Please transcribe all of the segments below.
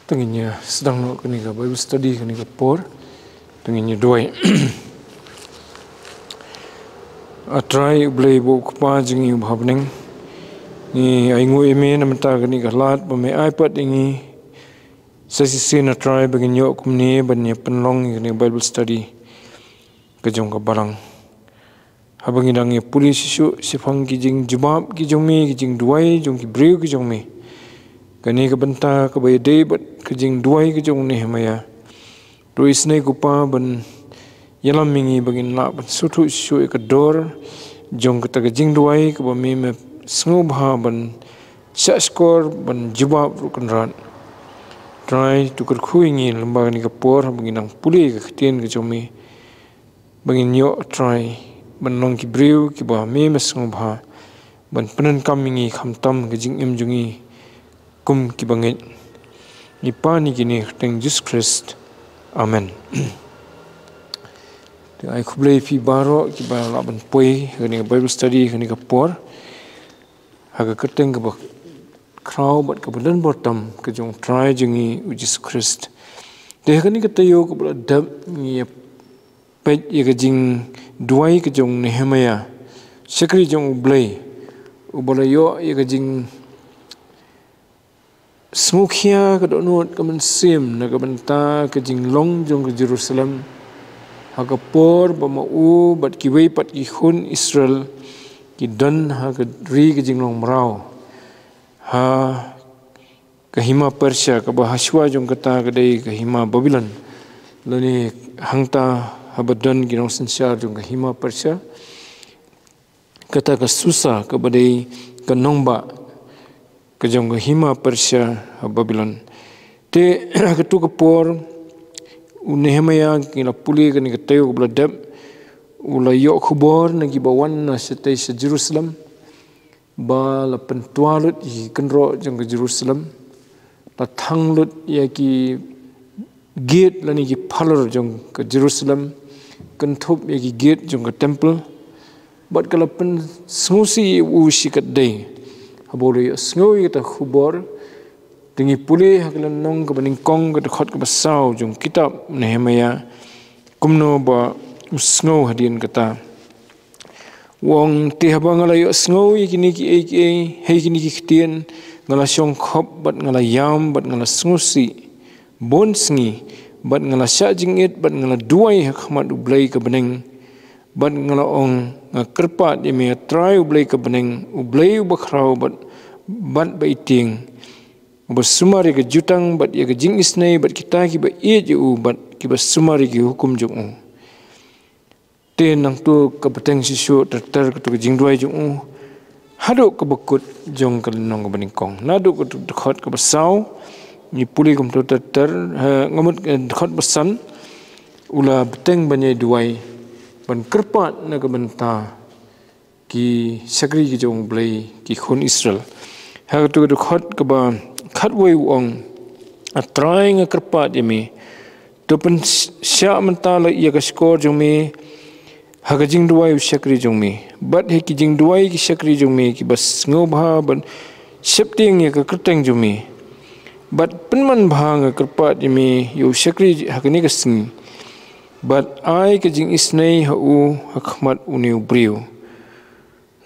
Tenginya sedang nak kini ke Bible study kini ke por, tenginya doi. Atrai boleh bawa kepa jengi ubahning. Ni aingu eme namenta kini ke lat peme iPad ini. Sesi atrai bagi nyok kumni banyak penlong kini Bible study kejong ke barang. Habang idangi puli sisu sifang kijing jubab kijong mi kijing duai jong kibriu kijong mi. Kani ke benta ke bayi debat kejing duai kejong Nehemia. Doi snai kupa ban yalam mingi bagin nak ban sutu sisu ke dor jong kata kejing duai ke bami me sngubha ban syaskor ban jubab rukan rat. Try tukar kuingi lembaga ni ke por bagin nang puli ke ketien kejong mi. Bagin yok try ban long kibriu ke bami me sngubha ban penan kamingi khamtam kejing jungi kum kibangit nipa ni kini teng Jesus Christ. Amen. Ai kublai fi baro ki ba la ban poi kini Bible study kini ka por haga keteng ke ba kraw bat ke bulan bottom ke jong try jengi Jesus Christ. De kini ka tayo ko bla dab ni pet ye ke jing duai ke jong Nehemia sekri jong ublai ubalayo ye ke jing Smukhia ke donut ke mensim na ke benta ke jinglong jong ke Jerusalem ha ke por bamau bat ki wei pat ki khun Israel ki dan ha ke ri ke jinglong merau ha ke hima Persia ke bahaswa jong kata ke dei ke hima Babylon lani hangta habadan ki nong sensyar jong ke hima Persia kata ke Susa ke badai ke nongba kejong ke hima Persia Babylon te ketu ke por Nehemia kina puli kani ke tayo ke beladab ula yok khubor nagi bawan na setai se Jerusalem ba la pentualut i kenro jong ke Jerusalem la thanglut ya ki gate la ni ki phalar jong ke Jerusalem kentup ya ki gate jong ke temple bat kala pen smusi u sikat dei habole snoi kita khubor tingi puli haklan nong ke baning kong ke khot ke basau jong kitab Nehemia kumno ba sngo hadin kata wong te habang ala yo snoi kini ki hei kini ki ktien ngala syong khop bat ngala yam bat ngala snusi bon sngi bat ngala sya jingit bat ngala duai hakmat ublai ke beneng bat ngala ong kerpat ime try ublai ke beneng ublai bakrau bat baiting bersumari ke jutang bat ya ke jing isnai bat kita ki ba ie ju bat ki bersumari ki hukum jung ten nang tu ke peteng sisu ter ke jing duai jung hadu ke bekut jong ke nong ke beningkong nadu ke dekhot ke besau ni puli kum tu ter ngamut dekhot besan ula beteng banyai duai ban kerpat na ke benta ki sakri ki jong blai ki khun Israel ha tu khot ke ba khat wei wong atrai nga kerpat yemi to pen sya mentala ia ka skor jong mi ha ka jing duai sakri jong mi bat he ki jing duai ki sakri jong mi ki bas ngobha ban septing ya ka kerteng jong mi bat penman bha nga kerpat yemi yu sakri ha ka ni ka sing bat ai ke jing isnei ha u hakmat uniu briu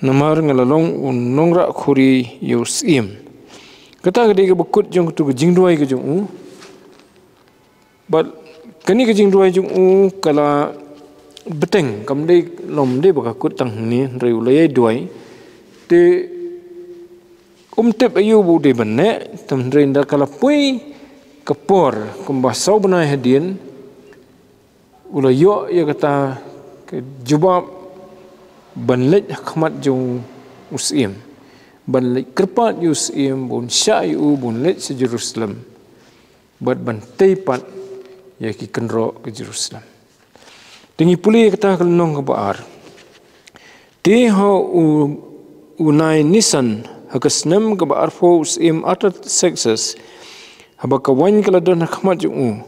namar ngalalong nongra khuri yusim kata gede ke bekut jong tu ke jing duai ke jong bat kani ke jing duai jong kala beteng kam dei lom dei baka kut tang ni reu lei duai te tep ayu bu de benne tam renda kala pui kepor kumbasau benai hadien ula yo ya kata ke jubab banlet khmat jong usim banlet kerpat usim bon syayu bonlet se Jerusalem bat bantai pat ya ki kenro ke Jerusalem tingi puli kata kelnong ke baar te ho unai nisan hakasnem ke baar fo usim atat sexes habaka wan kala don khmat jong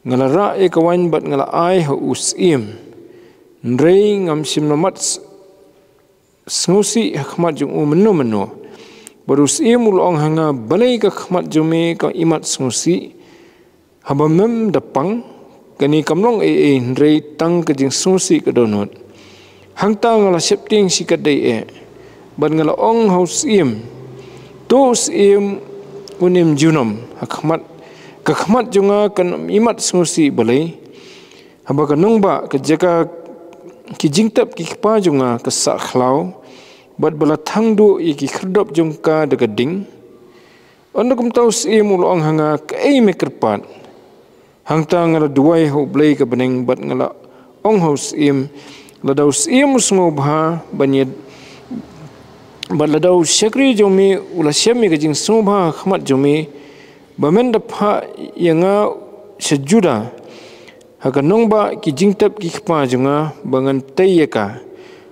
ngalara e kawan bat ngala ai ho usim Nrei ngam sim namat snusi hakmat jung menu barus imul ong hanga balai ka khmat jome ka imat smusi habamem dapang kani kamlong rei tang ka jing smusi ka donot hangta ngala septing sikadai ban ngala ong haus im tos im unim junom hakmat ka khmat junga kan imat smusi balai haba ka nongba ka jaka ki jingtap ki pa junga ka sa khlau bat bala thangdu i ki khrdop jungka daga ding ondakum taus im ulong hanga kai mekerpat hangta ngala duai ho blai ka beneng bat ngala ong haus im ladaus im smo bha banyed bat ladau syakri jomi ula syami ka jing smobha khmat jomi bamen da pha yanga sejuda haka nongba ki jingtap ki khpa junga bangan tayaka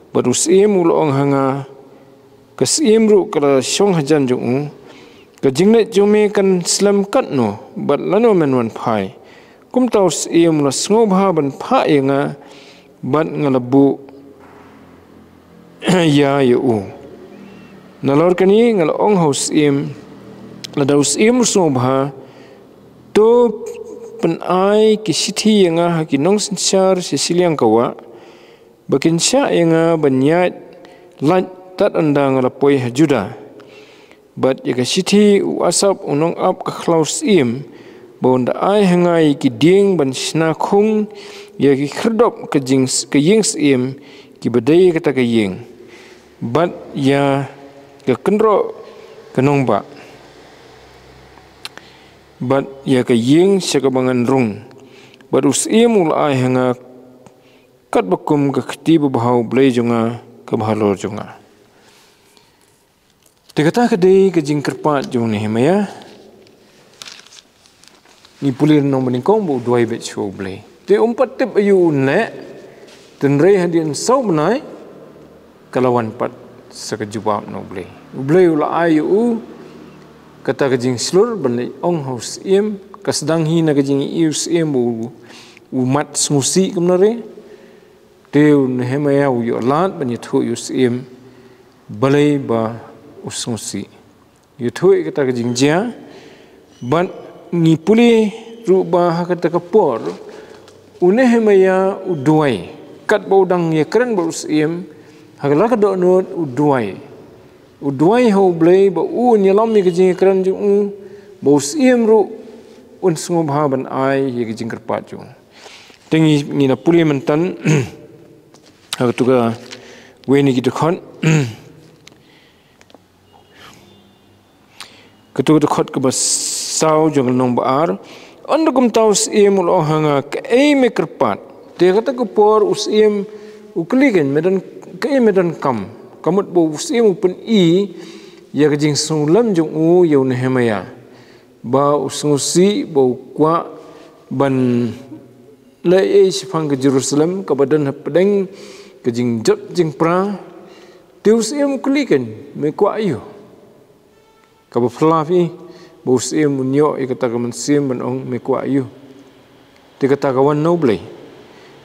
barus im ulong hanga kas imru kala shong hajan jung ka jingnet jome kan slam kat no bat lano menwan phai kum taus im la smobha ban pha yanga bat ngalabu ya yu nalor kani ngal ong haus im la daus im smobha to pen ai ki sithi yanga ki nong sinsar sisiliang kawa bakin sya yanga banyat lat tat andang la poi hajuda bat yaga sithi u asap unong ap ka khlaus im bonda ai hangai ki ding ban sna khung ya ki khrdop ka jings ka yings im ki badai kata ka ying bat ya ka kenro kanong ba bat ya ka ying sakabangan rung barus im ul ai hanga kat bakum ka khti bahau blai junga ka bhalor junga Dekata kadai ke jingkerpat jung ni hemaya ni pulir nong beningkong bu dua bet show blai te umpat tip ayu ne tenrei hadian sau benai kalawan pat sakajubab no blai blai ula ayu kata ke jing slur benai ong haus im kasdang hi na ke jing ius im bu umat smusi kemnare te un hemaya u yo lat ban yathu yus im balai ba usmusi yuthui kata ke jingjia ban ni puli ruba kata ke por une hemaya uduai kat baudang ye keren barus im hagala ka do not uduai ho blai ba u nyelam ye ke jing keren ju baus im ru un smobha ban ai ye ke jing kerpat ju tengi ni na puli mentan hagatuga weni gitu khon ketuk khot ke basau jong nong baar andakum taus im ul hanga ke me kerpat te kata ke por us im ukligen medan ke medan kamut bo us im pun i ya ke jing sulam jong u yau ne hemaya ba ususi bo kwa ban le e sifang ke Jerusalem ke badan pedeng ke jing jot jing pra te us im ukligen me kwa ayu kaba flafi bos im munyo ikata ka mansim ban ong me kwa yu te kata ka wan noble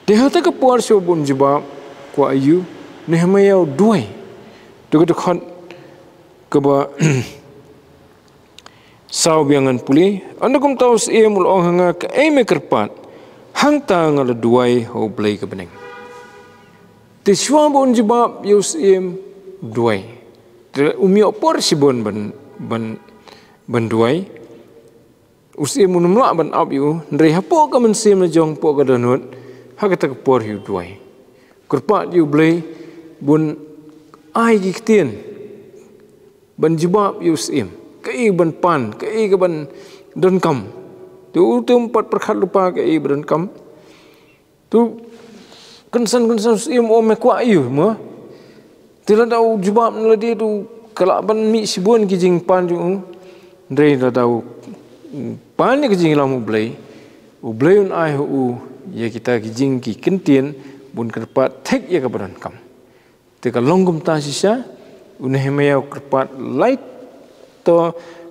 te hata ka por so bun jibab kwa yu ne hamayo duai to ka khon kaba sau biangan puli andakum taus im ul ong hanga ka me kerpat hang ta ngal duai ho blai ka beneng te shwa bun jibab yus im duai te umyo por sibon ban duai usi munumla ban ab yu ndrei hapo ka mensim na jong po ka danut hakata ka por yu duai kurpat yu blai bun ai gi ktien ban jibab yu sim kai ban pan kai ka ban don kam tu empat perkhat lupa kai ban kam tu kensan sim o me kwa yu mo tila dau jibab na dia tu kalau ban mi sibun ki jing pan ju ndrei da dau pan ni ki jing lamu blai u blai un ai hu ye kita ki jing ki kentien bun kerpat thek ye ka badan kam te ka longgum ta sisa un hemaya kerpat light to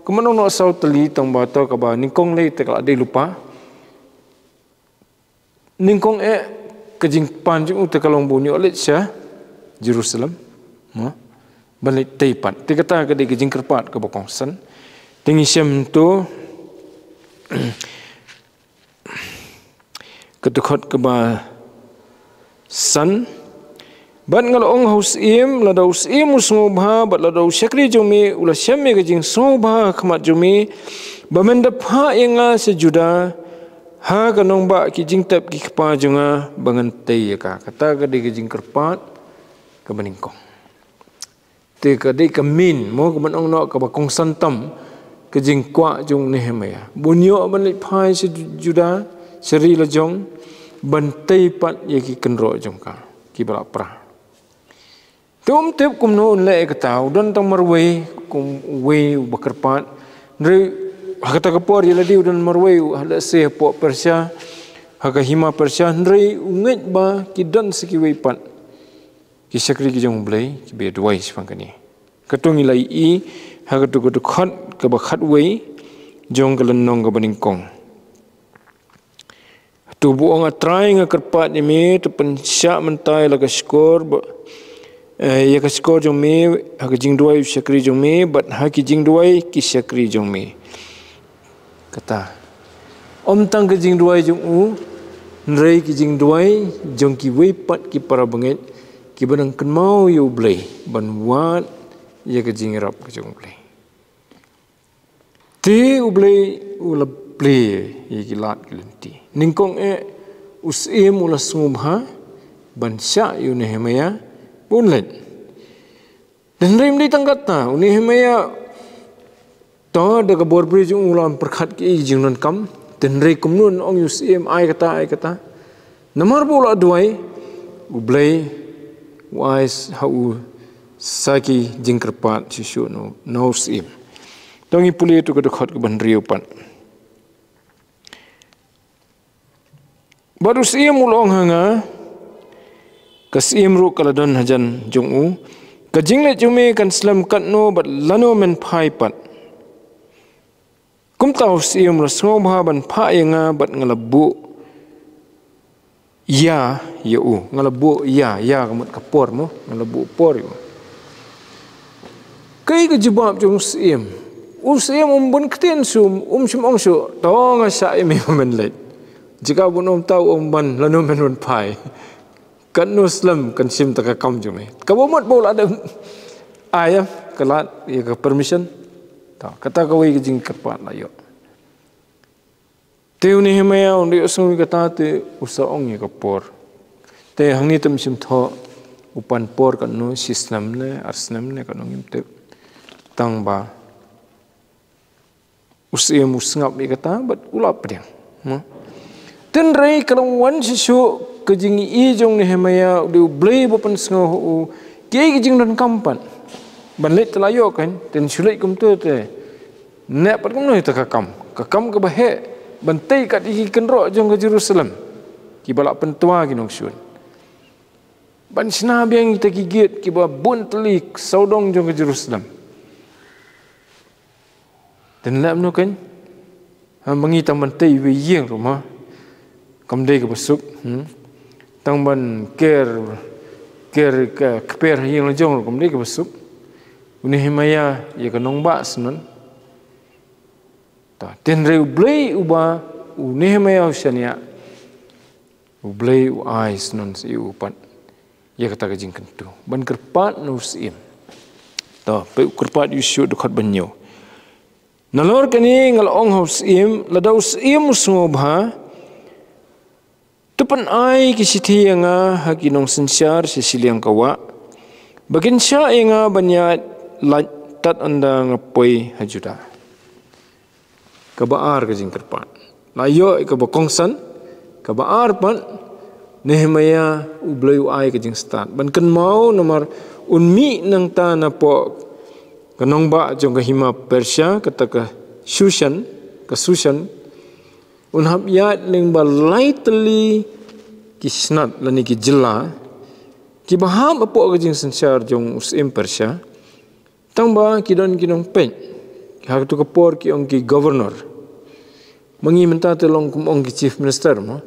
kemanong no sau teli tong ba to ka ba ningkong le te ka ade lupa ningkong ke jing pan ju te ka long bu ni olet sya Jerusalem balik teipat te kata ke de jing kerpat ke bokong san tingi sem tu ketukot ke ba san ban ngal ong haus im la daus im usngobha bat la daus syakri jumi ula syame ke jing sobha khmat jumi bamenda pha inga sejuda ha kanong ba ki jing tap ki khpa junga bangan tei ka kata ke de jing kerpat ke beningkong te ke de ke min mo ke banong no ke ba kong santam ke jing kwa jung Nehemia bunyo ban le phai sejuda seri la jong ban tei pat ye ki kenro jong ka ki bala pra Tum tip kum no le ka tau don tang marway kum we bakarpat ndre hakata kapor yela di don marway hala se po Persia haka hima Persia ndre unget ba ki don siki we pat ki sakri ki jong blai ki be duai sifang kani katung ilai I haka tu ko khat ka ba khat we jong ka lenong ka baningkong tu buong atrai nga karpat ni me tu pensya mentai la ka skor ya ka skor jong me ha ka jing duai syakri jong me bat ha ki jing duai ki syakri jong me kata om tang ka jing duai jong u nrei ki jing duai jong ki wei pat ki para banget ki banang kan mau yu blai ban wat ya ka jing rap ka jong blai te u blai u la blai ye ki lat ki lenti ningkong usim ula sumha ban sya yu Nehemia bunlet dan rem di tangkat ta Nehemia to de ka bor bridge ulam perkhat ki jingnon kam dan re kumnun ong usim ai kata namar bola duai ublai wise hau saki jingkerpat sisu no usim tongi puli tu ka dekat ke ban riu pan baru usim ulong hanga kasim ru kaladon hajan jungu kajingle jume kan slam katno bat lano men phai pat kum tau sim rasno bha ban pha yenga bat ngalabu ya u ngalabu ya kamut kapor mo ngalabu por yo kai ke jebab jung sim umbun keten sum sum ong su tonga sa ime men let jika bunom tau ban lano men phai kan Muslim kan sim tak kam jume kabomot bol ada ayam kelat ya ke permission ta kata kawai ke jing kerpat layo teu Nehemia undi usung kata te usaong ya kapor te hangni tem sim tho upan por kan no sistem ne arsnam ne kan ngim te tang ba usim usngap ni kata bat ulap pedang ten rei kalangwan sisu kejing I jong Nehemia du blai bopan sngo ke kejing dan kampan banlet telayo kan ten sulit kum tu te ne pat kum noi ta kakam ke bahe bantai kat iki kenro jong ke Jerusalem ki balak pentua ki nong sun ban sna biang kita gigit ki ba bun telik saudong jong ke Jerusalem ten lam no kan mangi tam bantai we yeng rumah kam dei ke besuk tang ban ker ke keper yang jong kom dei ke besuk Nehemia ya kanong ba sunan ta ten re blai uba Nehemia usania blai ais non si upat ya kata ke jingkan tu ban kerpat no sim ta pe kerpat yusu dekat banyo nalor kani ngal ong haus im ladaus im sumobha tupan ai kisiti nga hakinong sensyar sisiliang kawa bagin siya nga banyat tat anda ngapoi hajuda kabaar ka jingkerpan layo ka bakongsan kabaar pan Nehemia ublayu ai ka jing stat ban kan mau nomor unmi nang ta na po kanong ba jong ka hima Persia kata ka Shushan unhap yat ling ba lightly kisnat lani ki jilla ki baham apo ka jing sensar jong usim Persia tang ba ki don kinong pen ha tu kapor ki ong ki governor mangi menta te long kum ong ki chief minister mo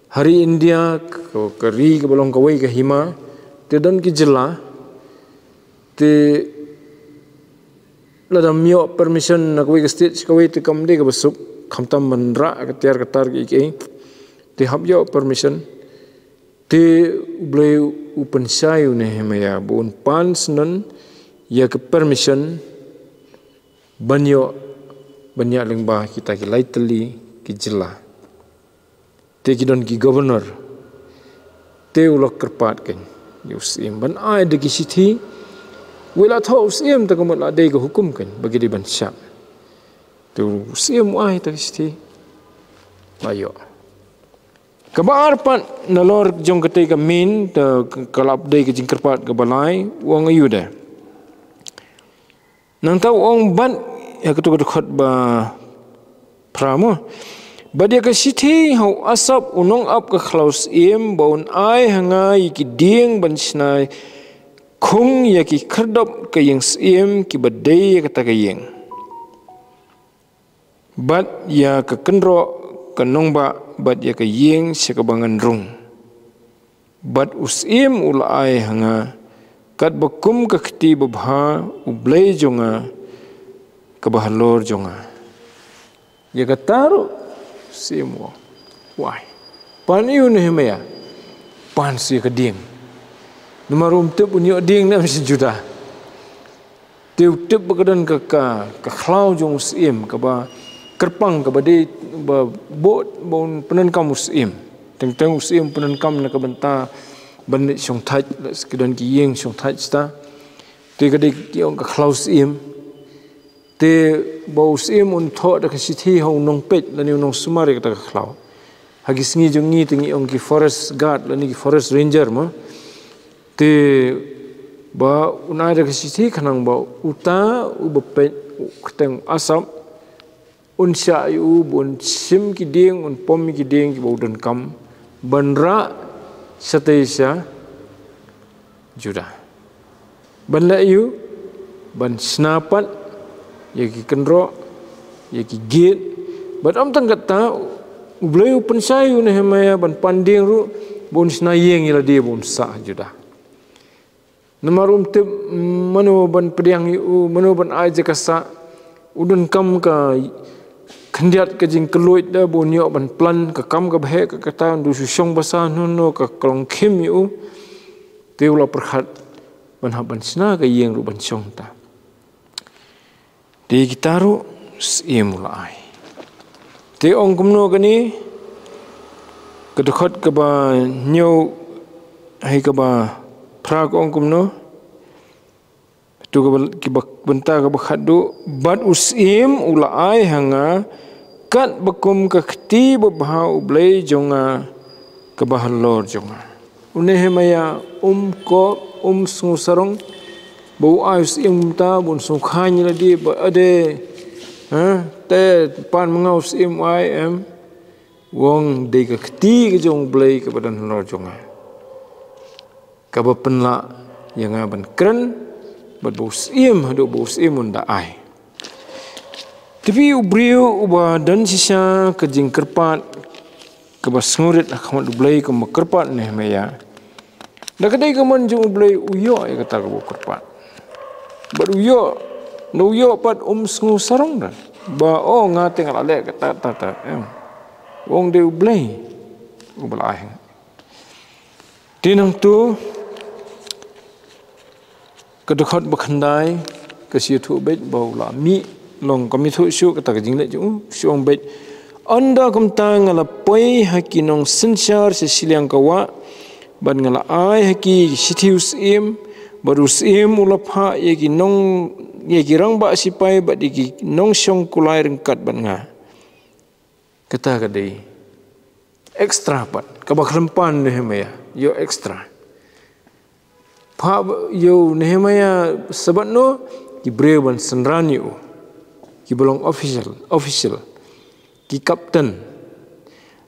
hari India ko kari ke bolong kawai ke hima te don ki jilla te ladam yo permission na kwe stage kwe te kam de ka basup khamtam manra ka tiar ka tar ki te hab yo permission te ublay upan sayu ne hemaya bon pans nan ya ke permission banyo banyak lengba kita ki lightly ki jela te ki don ki governor te ulok kerpat kan yusim ban ai de ki sithi wala tho usim ta kamat la de ka hukum kan bagi di ban syam tu usim ai ta ki sithi bayo kabar pat nalor jong kete ka min ta kalap de ke jingkerpat ke balai wong ayu de nang tau ong ban ya ketuk khot ba pramo badia ka sithi hau asap unong ap ka khlaus em bon ai hanga ki ding ban snai khung ya ki khardop ka yang em ki badai ka ta ka yeng bat ya ka kenro ka nongba bat ya ka yeng se ka bangan rung bat usim ul ai hanga kat bakum ka khti babha ublai jonga kabahalor jonga ya kataru semua wai pan iu ne hemaya pan si ka ding numarum te punyo ding na sejuta te te bakadan ka khlau jong sim ka ba kerpang ka ba de ba bot bon penan kam usim teng usim penan kam na ka banta bandit song thaj sekidan ki yeng song thaj sta te ka de ki ong ka khlau sim te bau sim un tho da ka sithi ho nong pet la ni nong sumari ka khlau hagi sngi jongi tingi ong ki forest guard la ni ki forest ranger ma te ba unai da ka sithi khanang ba uta u bepet kteng asam un sha yu bun sim ki ding un pom ki ding ki bau dan kam banra satesha juda banla yu ban snapat ya ki kenro ya ki gate bat am tang kata ubleu pensayu ne hemaya ban panding ru bon snayeng ila dia bon sa juda namarum te mano ban pediang yu mano ban aja kasa udun kam ka khandiat ka jing keluit da bon yo ban plan ka kam ka bhe ka kata du susong basa no ka klong khim yu te ula perkhat ban haban sna ka yeng ru ban song ta di gitaru simulai te ong kumno kani kedekot ke ba nyau hai ke ba pra ko ong kumno tu ke benta ke bakhadu bat usim ulai hanga kat bakum ke khti babha ublai jonga ke bahalor jonga unehe maya ko sungu sarong bau ais im ta bun sungkhany la di ba ade te pan mangaus im ai em wong de ka khti ke jong blai ke badan lor jonga ka ba penla yang ban kren bat bau sim hadu bau sim unda ai tapi ubriu uba dan sisa ke jing kerpat ke ba sngurit akhmat blai ke makerpat ne meya da kadai ke man jong blai uyo ai kata ke kerpat baru yo no yo pat sngu sarong dah ba oh ngate ngalale kata tata wong de ublai ublai tinang tu kedekhat bakhandai ke situ bet bau la mi long kami thu su kata ke jingle ju suong bet anda kamta ngala poi hakinong sensar sesiliang kawa ban ngala ai haki sithius im baru sim ulapha yeki nong yeki rang ba sipai ba diki nong syong kulai rengkat ban nga kata kadai extra pat kabak rempan nehemaya yo extra pa yo nehemaya sabat no ki breban senrani u ki bolong official ki captain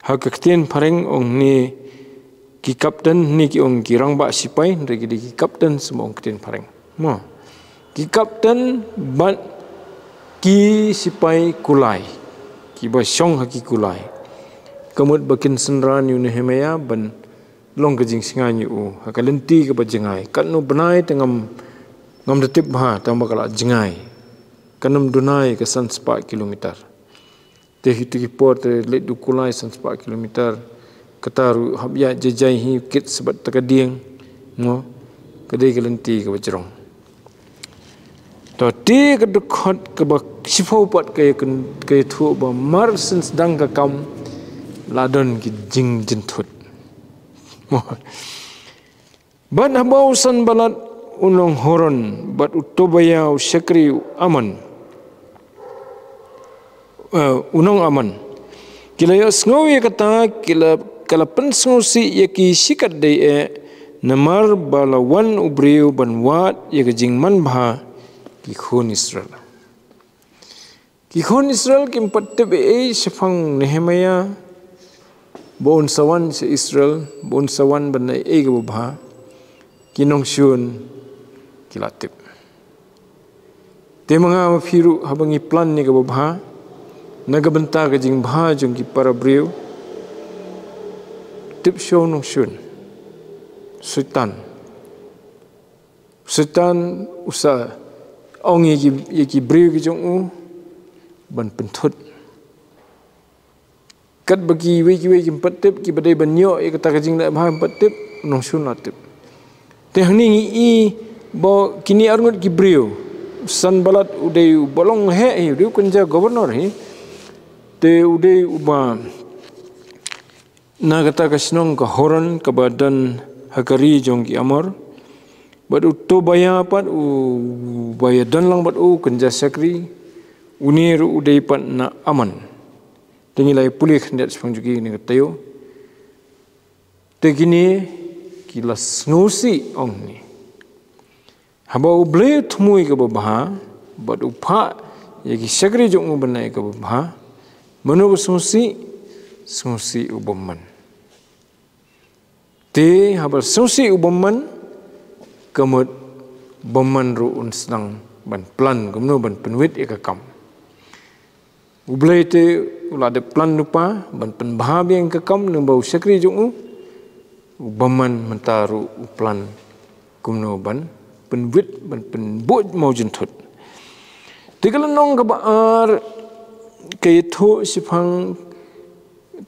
ha kakten pareng ong ni ki kapten ni ki ong kirang ba sipai regi di ki kapten semua ong keten pareng mo ki kapten ban ki sipai kulai ki ba syong haki kulai kamut bakin senran yu nehemaya ban long kejing singan yu hakalenti ke bajengai kan no benai tengam ngam detip ha tambah kala jengai kanam dunai ke san 4 kilometer te hitu ki por te let du kulai san 4 kilometer kataru habya jejai hi kit sebat takading no kadai kelenti ke bajrong to ti ke dekhot ke ba sifau pat ke thu ba mar sin sedang ka kam ladon ki jing jentut ban habau san balat unong horon bat utobaya syakri aman unong aman kila yo sngowi kata kila kala pensngosi yaki sikat dai namar balawan ubriu banwat yaka jingman bha ki khon Israel kim patte be sifang Nehemia bon sawan se Israel bon sawan banai ga bha kinong syun kilatip te manga mafiru habangi plan ni ga bha naga benta ga jing bha jung ki para briu tip show nong syun Sultan usa ong yaki briu ki jong u ban pentut kat bagi we patip ki badai banyo e kata kajing dak bah patip nong syun latip te hni i bo kini arngut ki briu san balat udai bolong he udai kunja governor he te udai uba na kata kasnong ka horon ka badan hakari jong ki amor bad to baya pat u baya dan lang bad u kenja sakri unir udai pat na aman tengilai pulih ndat sepang jugi ni katayo te gini kilas ngusi ong ni haba uble thmui ka babha bad upha yaki sakri jong u banai ka babha manu susi ubaman te habar susi ubaman kamut baman ru unsang ban plan gumno ban penwit ekakam ublai te ulade plan lupa ban penbah yang kekam nembau sakri jungu ubaman mentaru plan gumno ban penwit ban penboj mau jentut tigalanong kabar kaitu sifang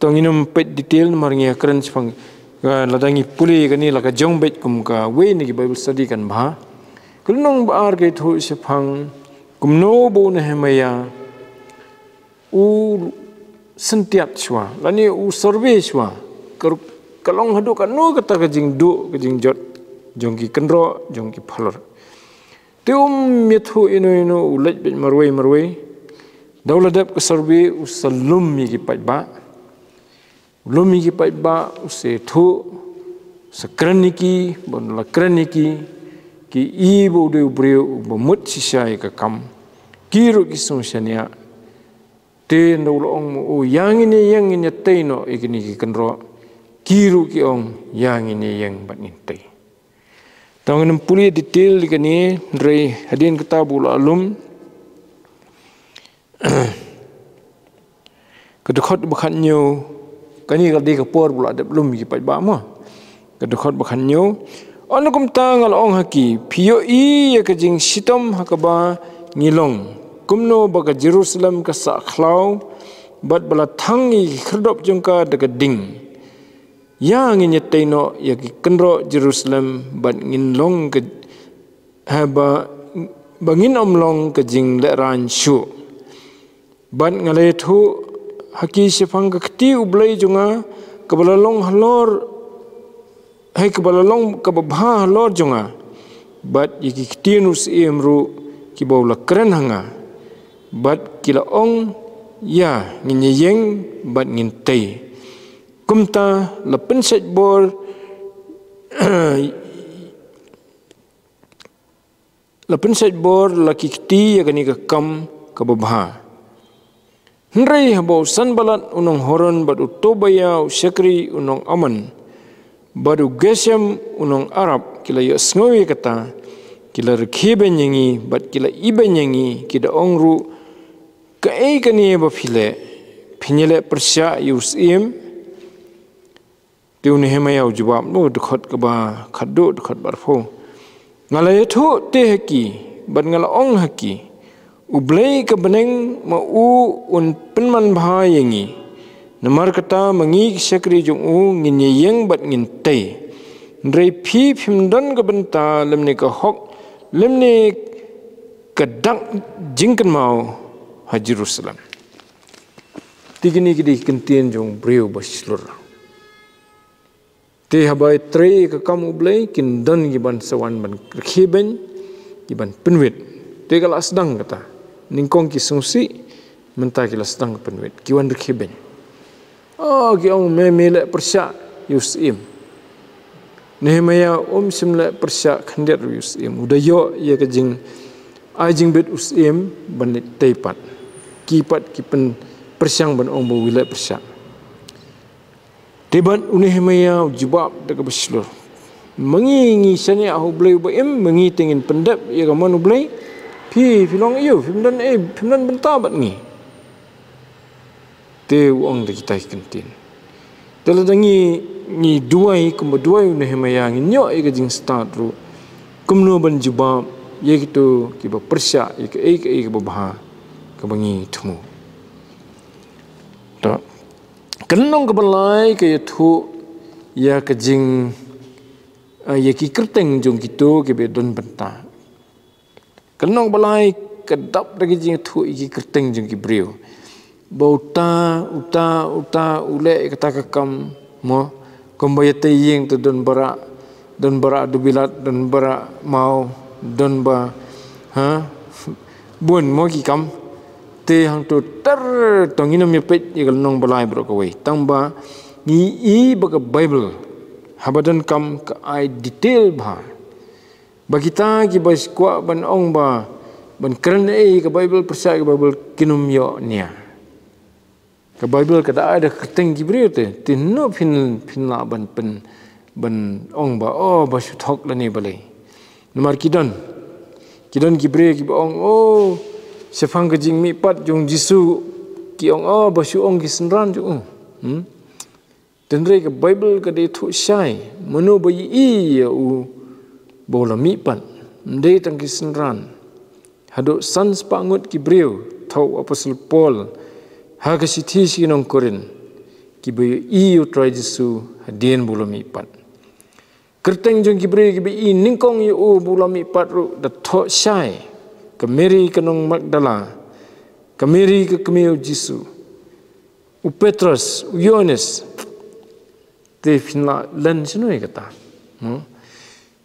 tonginum pet detail marngia keren sifang ladangi puli kani laka jongbet kum ka we ni Bible study kan bha kulnong baar kaitu sifang kumno bo Nehemia u sentiat shwa lani u survey shwa kalong hadu kanu kata kajing jot jongki kendro jongki phalor methu ino ulaj bet marwai dauladap ke survey usalum mi ki pajba lumi ki pajba use thu sakraniki bon lakraniki ki ibu de ubreu bomut sisai ka kam kiru ki sumshania te ndolong o yang ini teino ikini ki kendro kiru ki ong yang ini yang banin te tangan puli detail ikani rei hadin kitabul alum kedekot bakhanyo kani kaldi kapor bula de belum ki pajba ma kedekot bakhanyo onukum tangal ong haki pio i ya kajing sitom hakaba ngilong kumno baga Jerusalem ka sa khlau bat bala thangi khrdop jongka daga ding yang in yetaino ya ki kendro Jerusalem bat nginlong ke haba bangin omlong kajing le ran shu ban ngale thu haki sifang kati ublai junga kabalalong halor hai kabalalong kababha halor junga bat yiki ktinus emru kibawla keren hanga bat kila ong ya nginyeng bat ngintei kumta la penset bor la penset bor la kikti ya kani ka kam kababha Henry habau sanbalat unong horon badu tobaya syakri unong aman badu gesem unong Arab kila ya sngowi kata kila rekhiben nyangi bat kila iben nyangi kida ongru kai kani ba phile phinyele persya yusim tu Nehemia jawab no dekhot ka ba khaddo dekhot barfo Ngalai thu te haki ban ngala ong haki ublei ke beneng mau un penman bahayangi namar kata mengi syakri jung u ngin yeng bat ngin tei ndrei phi phimdan ke benta lemne ka hok lemne kedak jingkan mau ha Jerusalem tigini gidi kentien jung breu baslur te habai tre ke kamu blei kin dan giban sawan ban khiben giban penwit te kala sedang kata ningkong ki sungsi menta kila sedang penwit kiwan khiben oh ki ong memele persya yusim Nehemia simle persya khandet yusim udayo ye ke jing ajing bet usim ban teipat kipat kipen persyang ban ong bo wile persya Tiban Nehemia jubab dekat berseluruh. Mengingi sani aku boleh buat mengi tingin pendap ia kamu boleh pi filong iyo fimdan bentabat ni. Te uang de kita kentin. Dalam dangi ni duai kemuduai Nehemia nginyo ia jing start ru. Kemnu ban jubab ia gitu kiba persya ia ke bah ke bangi temu. Tak Kenong kebalai ke tu ya kejing ya ki kerteng jong gitu ke bedon benta. Kenong balai kedap lagi jing tu iki kerteng jong ki brio. Bauta uta ule kata kakam mo kombayate yeng tu don bara dubilat don bara mau don ba bun mo ki kam te hang tu tonginam yepet igal nong balai bro kawai tangba ni baga Bible habadan kam ka ai detail ba bagita ki bas kwa ban ong ba ban keren ka Bible percaya ka Bible kinum yo nia ka Bible kada ada keteng gibril te no pin la ban pen ban ong ba oh ba thok la ni balai nomor kidon gibril ki ba ong Sefang kejing mi pat jong Jisu ki ong basu ong ki senran ju tenre ke Bible ke de thu sai menu bayi ya u bola mi pat ndei tang ki senran hado sans pangut ki breu thau apostle Paul ha ka sithi si nong korin ki bayi u try Jisu hadien bola mi pat kerteng jong ki breu ki bayi ningkong u bola mi pat ru da tho sai Kemiri kenong Magdala, kemiri ke kemiu Jisu, u Petrus, u Yohanes, te finla len senoi kata,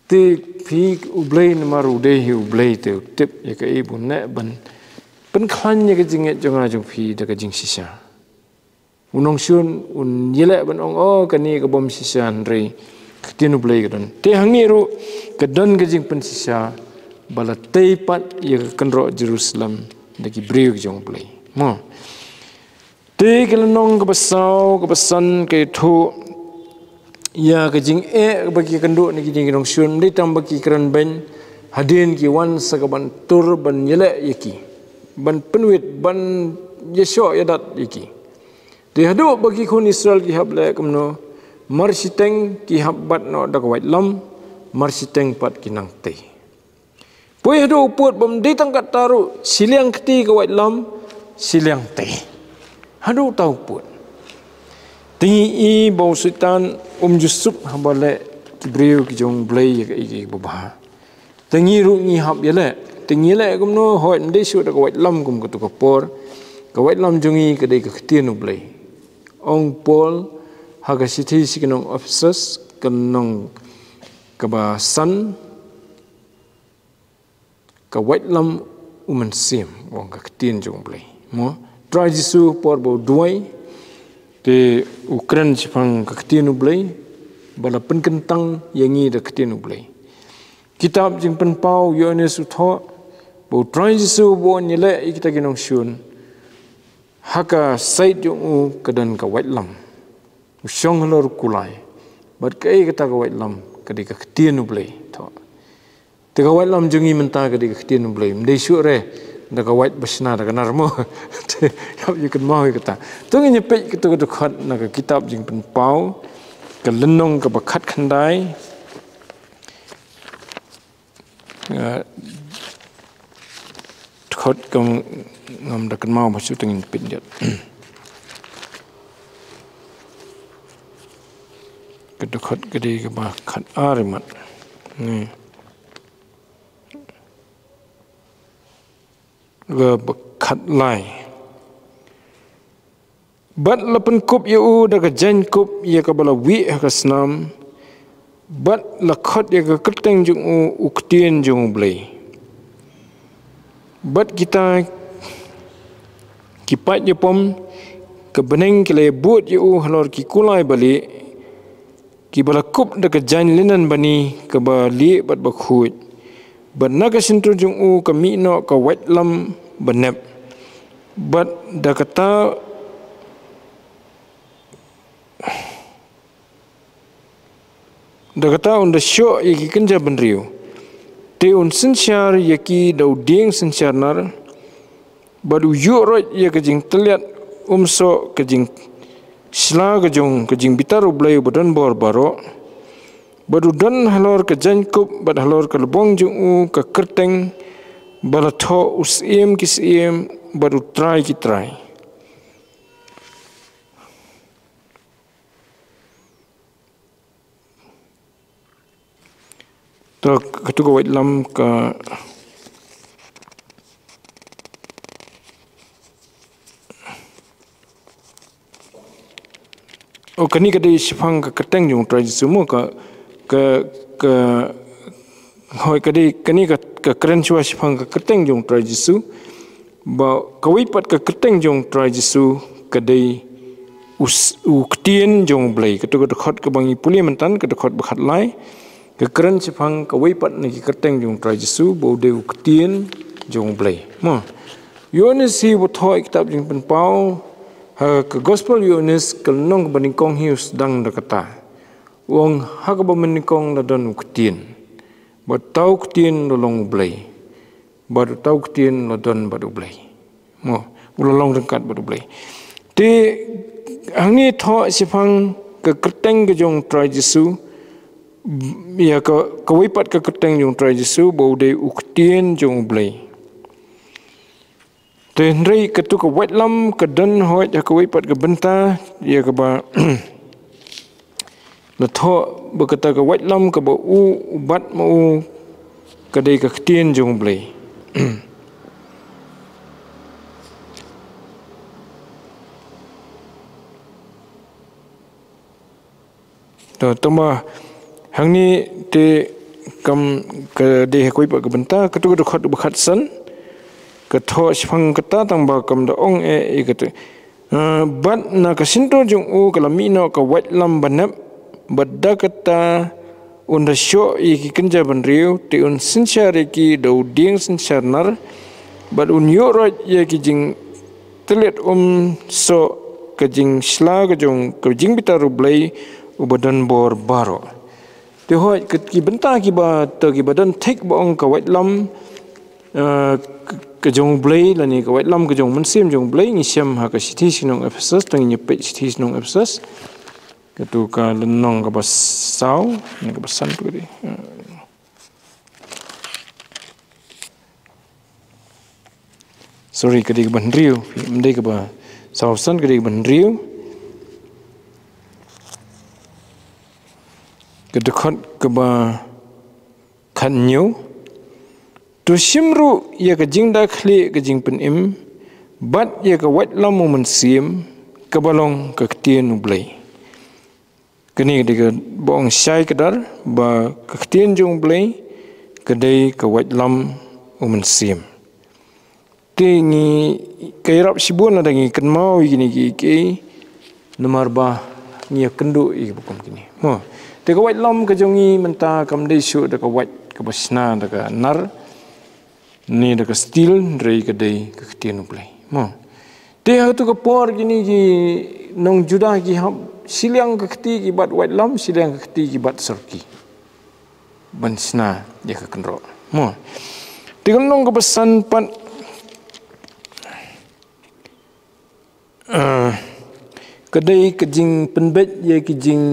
te pi ublei namaru dehi ublei te tip ya ke ibu ne ban khan ya ke jinget jonga jong pi de ke jing sisa, unong syun un yele ban ong kani ke bom sisa andre ketinu ublei kedon, te hangiru kedon ke jing pen sisa. Bala teipat ia kenro Jerusalem daki breu jong play mo te kelenong ke besan ke thu ya ke jing bagi kenduk ni jing nong syun ni tam bagi keren ben hadin ki wan sakaban tur ban yele yaki ban penwit ban yesho yadat yaki de hadu bagi kun Israel ki hable kamno marsiteng ki habbat no dak wait lam marsiteng pat kinang te Pui hadu uput bom di tangkat taru siliang keti ke wait lam siliang teh. Hadu tau put. Tingi bau sultan Yusuf habale kibriu ki jong blai ke iki babah. Tingi ru ngi hab yele. Tingi le kumno hoi ndai su ke wait lam kum ke por. Ke wait lam jongi ke dei ke ketien blai. Ong Paul haga sithi sikinong officers kenong ke ba san ka wait lam sim wong ka ketien jong blai mo try Jisu por bo duai te Ukraine sipang ka ketien blai bala pen kentang yangi da ketien blai kitab jing pen pau Yohanes utho bo try Jisu bo nyele kita ginong syun haka sait jong kadan ka wait lam usyong lor kulai bat kai kata ka wait lam ka di ka ketien blai tho Tega wait lam jungi menta ke di ketien blai mdei syure da ka wait basna da kanar mo yap you kan mau kata tung ni pe ketu khat na ka kitab jing pen pau ke lenong ke bakat khandai khot kam ngam da kan mau masu tengin pinjat kedekhat gede ke bah khat arimat ni ga khat lai bat lapan kup yu da ka jan kup ya ka bala wi ka snam bat la khat ya ka keteng jung uktien jung blai bat kita kipat je pom ke beneng ke le buat je halor ki kulai balik ki bala kup da ka jan linan bani ke bali bat bakhut bat naga sintur jung ka mi no ka wet lam banep bat da kata unda syo yaki kenja benriu te un sensyar yaki dau ding sensyar nar badu yurot ya kejing teliat umso kejing sla kejing bitaru blai badan bor baro badu dan halor ke jankup bad halor ke lebong jung ke kerteng bala tho usim kisim badu try ki try to ketuga wait lam ka kani kadai sifang ka keteng jung try semua ka hoi kadai kani ka keren chua sifang ka keteng jung try jisu ba kawipat ka keteng jung try jisu kadai uktien jung blai ketuga dekhot ka bangi puli mentan ka dekhot bakhat lai ke keren sifang kawipat ni keteng jung try jisu bo de uktien jung blai ma yones si bo thoi kitab jing pen pau ke gospel yones kelnong banikong hius dang dakata wong hak ba menikong la don uktien ba tau uktien lolong blai ba tau uktien la don ba blai mo ulolong dekat ba blai te angi tho sifang ke keteng ke jong try jisu ya ka wipat ke keteng jong try jisu bo de uktien jong blai tenrei ketu ke wet lam ke dan hoi ya ke wipat ke benta ya ke ba la tho berkata ke wet lam ke ba ubat mau ke dei ke ketien jong blai to tama hang ni te kam ke dei ke wipat ke benta ketu ke khot bekhat san ke tho sifang kata tang ba kam da ong kata bat na ka sinto jung kala mi no ka wet lam banap badda kata unda syo ki kenja banriu te un sinsyar ki dau ding sinsyar nar bad un yorot ye ki jing telet so ka jing sla ka jung ka jing bitaru blai ubadan bor baro te hoi ki benta ki ba to ki badan tek ba ong ka wet lam ke jong blai lani ke wet lam ke jong mensim jong blai ni siam ha ka sithi sinong Ephesus tang ni pe sithi sinong Ephesus ke tu ka lenong ka basau ni ka basan tu di sorry ke di ban riu mendai ke ba sausan ke di ban riu ke dekat ke ba khanyu tu simru ya ke jing da khli ke jing pen im bat ya ke wet lam mo men sim ke balong ke tien blai kini de ke bong sai ke dar ba ke tien jung blai ke dei ke wet lam mo men sim tingi ke rap sibun ada ngi ken mau gini ki nomor ba ni kendu i bukum kini mo te ke wet lam ke jongi menta kam dei su de ke wet ke basna de ke nar ni da ka stil rei ka dei ka tien blai mo te ha tu ka por gini ki nong juda ki ha silang ka kti ki bat wet lam silang ka kti ki bat serki bansna ya ka kenro mo te nong ka pesan pat kedai kejing penbet ya kejing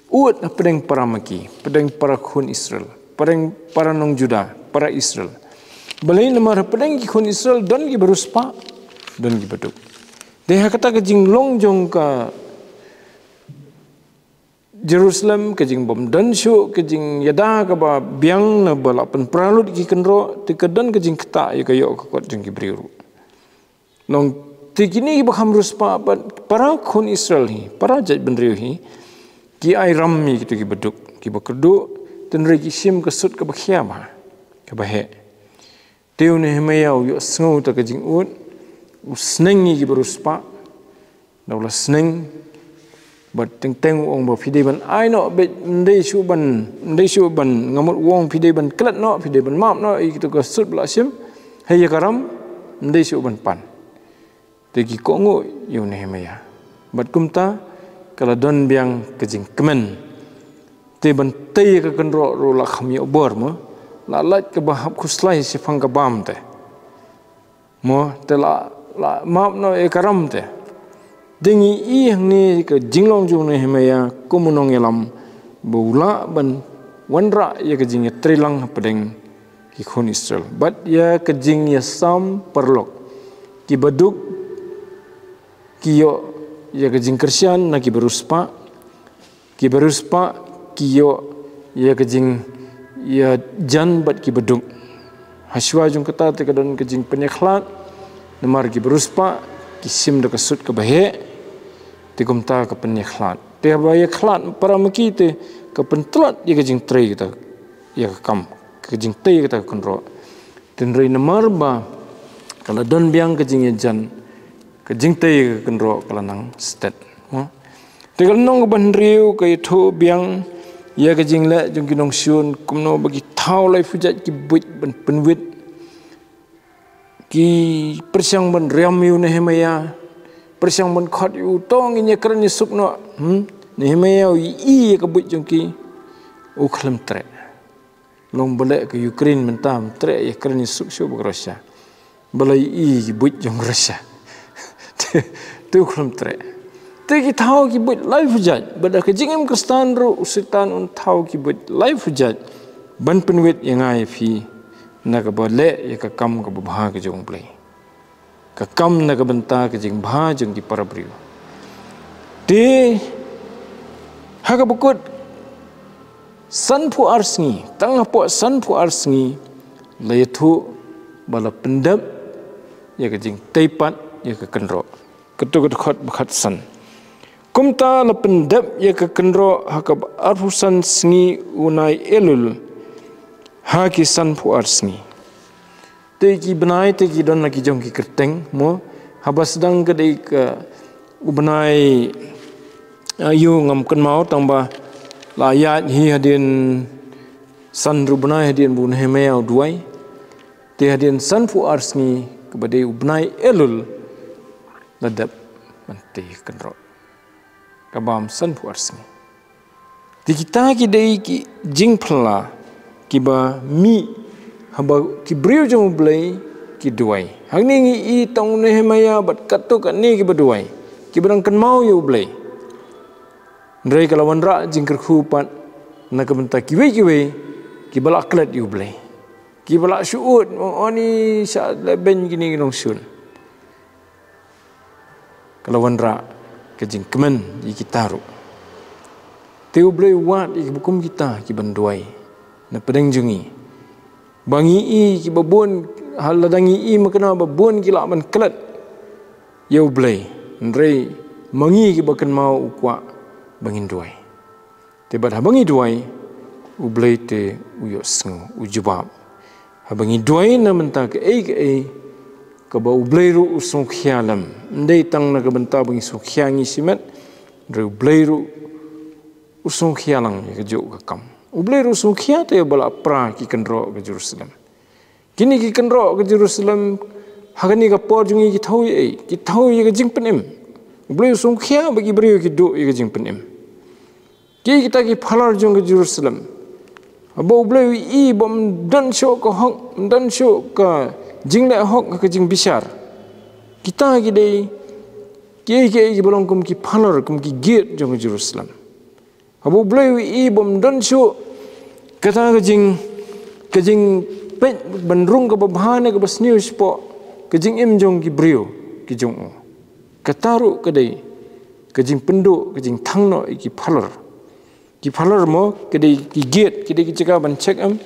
uat pedang paramaki pedang parakun Israel para nong Juda, para Israel. Balai nama pedang ki khun Israel don ki beruspa, don ki beduk. Dia kata ke jing long jong ka Jerusalem ke jing bom dan syu ke jing yada ka ba biang na balapan pralut ki kenro ti kedan ke jing keta ya kayo ka kot jing ki briru. Nong ti kini ba ham ruspa para khun Israel hi, para jaj benriu hi ki ai rammi ki beduk, ki bekerdu ten re ki sim ke sut ke bakhiama, ke bahe. Teu Nehemia yo sngo ta ke jing ut usnengi ki beruspa dawla sneng bat teng ong ba fide ban ai no be ndei shu ban ngamut wong fide ban klat no fide ban map no i to ka sut bla sim hay karam ndei shu ban pan te ki ko ngo yo Nehemia bat kumta kala don biang ke jing kemen te ban te ka kenro ro la kham yo bor mo la lat ke bahap khuslai si phang ka bam te mo te la map no e karam te dingi i ni ke jinglong jung Nehemia kumunong elam bula ban wanra ya ke jing trilang pedeng ki khun Israel bat ya ke jing ya sam perlok ki baduk ki yo ya ke jing Kristian na ki beruspa ki yo ya ke jing ya jan bat ki beduk haswa jung kata te kadon ke jing penyekhlat nemar ki beruspa ki sim de kasut ke bahe ti kumta ke penyekhlat te baye khlat para maki te ke pentlat ya ke jing trei kita ya kam ke jing tei kita konro ten rei nemar ba kala don biang ke jing jan ke jing tei ke konro kala nang stet te kala nong ban riu ke tho biang ya ke jing la jung kinong syun kumno bagi thau lai fujat ki buit ban penwit ki persiang ban riam yu Nehemia persiang ban khat yu tong inya kran sukno Nehemia i ke buit jung ki u khlam tre long bale ke Ukraine mentam tre ya kran suk syu bag Russia balai i ki buit jung Russia tu khlam tre ki thau ki buat live hujat bada ke jingem Kristen ro usitan un thau ki buat live hujat ban penwit yang ai fi na ka bole ya ka kam ka bha ke jong play ka kam na ka banta ke jing bha jong ki parabriu de ha ka bukut san pu arsngi tang po san pu arsngi le thu bala pendap ya ka jing teipat ya ka kenro ketu khot bakhat san kumta la pendap ya ke kenro hakab arfusan sngi unai elul haki san pu arsngi te ki benai te ki don lagi jong ki kerteng mo habas sedang ke dei ke ubenai ayu ngam ken mau tamba la ayat hi hadin san rubenai hadin bu Nehemia duai te hadin san pu arsngi ke badai ubenai elul ladap mante kenro kabam san pu arsngi di kita ki dei ki jing phla ki ba mi haba ki briu jong blai ki duai hangni ngi i tong Nehemia bat kato ka ni ki baduai ki barang kan mau yu blai ndrei kalawan ra jing kerkhu pat na ka benta ki we ki bala klat yu blai ki bala syuut oni sya ben gini nong syun kalawan ra ke jing kemen di kita ru teu blai wat i bukum kita ki banduai na pedeng jungi bangi i ki babon hal ladangi i makna babon ki la man klat yau blai ndrei mangi ki bakan mau ukwa bangin duai te bad habangi duai u blai te uyo sngu ujubab habangi duai na menta ke ka ba ublai ru usung khialam ndei tang na ka benta bangi su khiangi simet ru blai ru usung khialang ke jo ka kam ublai ru usung khia te bala pra ki kenro ke Jerusalem kini ki kenro ke Jerusalem hagani ka por jungi ki thau ye ke jing penem ublai usung khia bagi brio ki do ye ke jing penem ki kita ki phalar jong ke Jerusalem abo ublai i bom dan sho ka hok dan sho ka jing le hok ke jing bishar kita ki dei ki bolong kum ki phalar kum ki gate jong Jerusalem abu blai i bom dan shu kata ke jing kejing pet benrung ke babahane ke basniu spo kejing imjong ki brio ki jong kataru kedai kejing penduk kejing thangno ki phalar mo kedai ki gate kedai ki ceka ban check am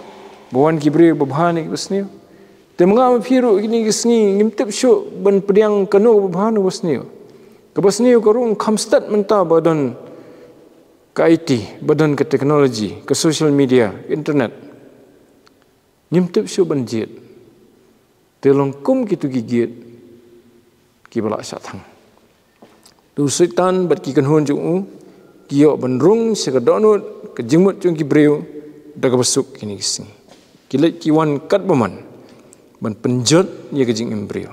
bawan ki brio babahane ki basniu te mangam phiru kini ki sngi ngimtep shu ban priang kanu babahane basniu ke basniu ko rung khamstat menta badan ke IT badan ke teknologi ke social media internet nyimtep syu banjit telong kum kitu gigit ki balak sathang tu setan bat ki kan hon jung kiyo benrung sekadonut ke jengmut jung ki breu daga besuk kini kisni kilet ki wan kat baman ban penjot ye ke jing embryo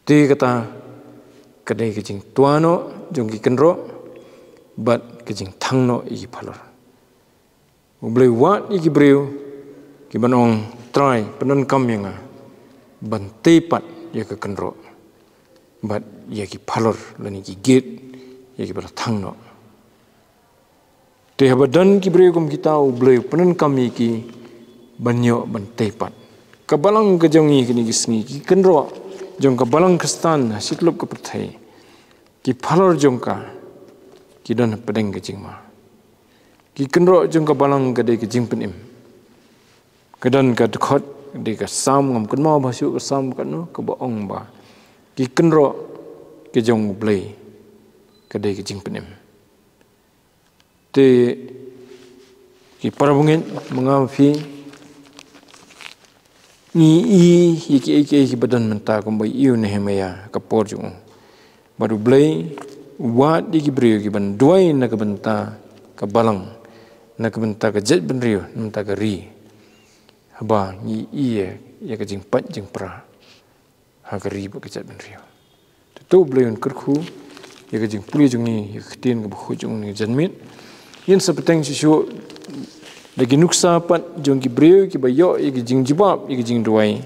ti kata kadai ke jing tuano jung ki kenro bat ke jing thangno i phalor ublei wat i ki breu ki banong try penon kam yang ban tepat ya ke kenro bat ya ki phalor lani ki gate ya ki bala thangno te habadan ki breu kum kita ublei penon kam ki banyo ban tepat kabalang ke jongi kini kisni ki kenro jong kabalang kestan sitlop ke perthai ki phalor jongka ki don pedeng ke jingma ki kenro jong kabalang ke de ke jing penim kedan ka dekhot di ka sam ngam kun mau basu ka sam kan no ka boong ba ki kenro ke jong blei ka dei ke jing penim te ki parabungin mangam fi ni i ki badan menta ko bai iu ne hemaya ka por jung baru blei wat di ki brio ki ban duai na ka benta ka balang na ka benta ka jet ben rio menta ka ri ba ni iya ya ke jing pat jing pra ha ka ri ba ke jet ben rio tu bleun kerku ya ke jing puli jung ni ya khtin ka bu jung ni janmit yin sapeteng shu lagi nuksa pat jong ki brio ki bayo ya ke jing jibab ya ke jing duai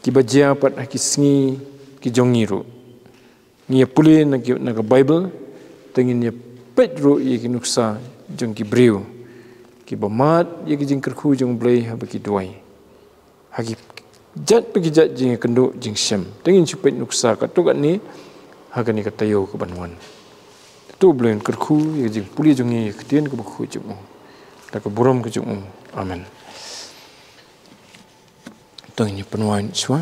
ki bajia pat ha ki sngi ki jong ni ru ni ya puli na ka bible tengin ya pet ru ya ki nuksa jong ki brio ki bamat ye ki jing kerku jong blei ha bagi duai ha ki jat bagi jat jing kendo jing syam tengin chupet nuksa ka to ni ha ka ni ka tayo ka banwan tu blei kerku ye jing puli jong ni ketien ka bukhu jong ta ka buram ka jong amen tengin penwan swa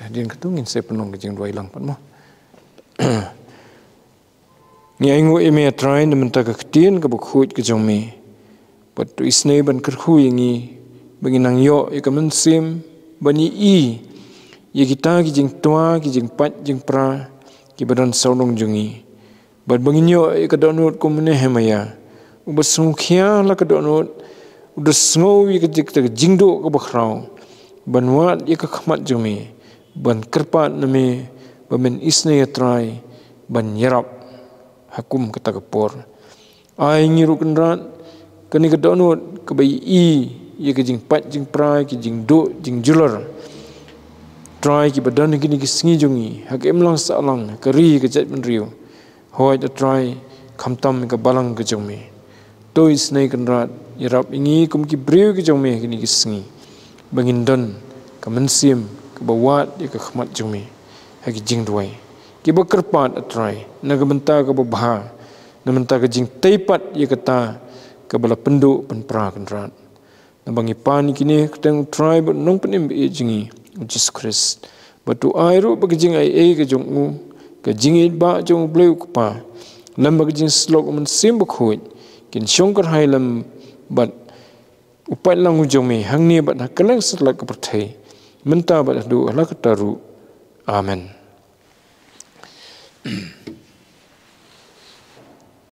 hadin ka tungin se penong ka jing duai lang pat mo ni aingo eme try na menta ka ketien ka bukhu ka jong me patu isnei ban kerhu yangi banginang yo ikamen sim bani i ye kita ki jing tua ki jing pat jing pra ki badan saunong jungi bad banginyo ikadonut komune hemaya ubasungkhia la kadonut udasngo ye ka jingdo ka bakhrau banwat ye ka khmat jumi ban kerpat name bamen isnei trai ban yarap hakum kata kapor ai ngiru kendrat kani ka donut ka bai i ye ka jing pat jing prai ki jing do jing jular try ki badan ki ni ki sngi jungi ha ke mlang sa lang ka ri ka jet ben rio hoi da try khamtam ka balang ka jungmi to is nei kan rat yarap ingi kum ki brio ki jungmi ki ni ki sngi bangin don ka mensim ka bawat ye ka khmat jungmi ha ki jing duai ki ba kerpat try na ka benta ka ba na menta ka jing teipat ye kata kabala penduk penpra kendrat nabangi pan kini keteng tribe nong penim be jingi Jesus Christ batu airu bagi jing ai ke jong u ke jingi ba jong bleu kupa lam bagi jing slok men sim bkhoi kin shongkar hailam bat upai lang jong me hangni bat hakalang setlak ke perthai menta bat du ala kataru amen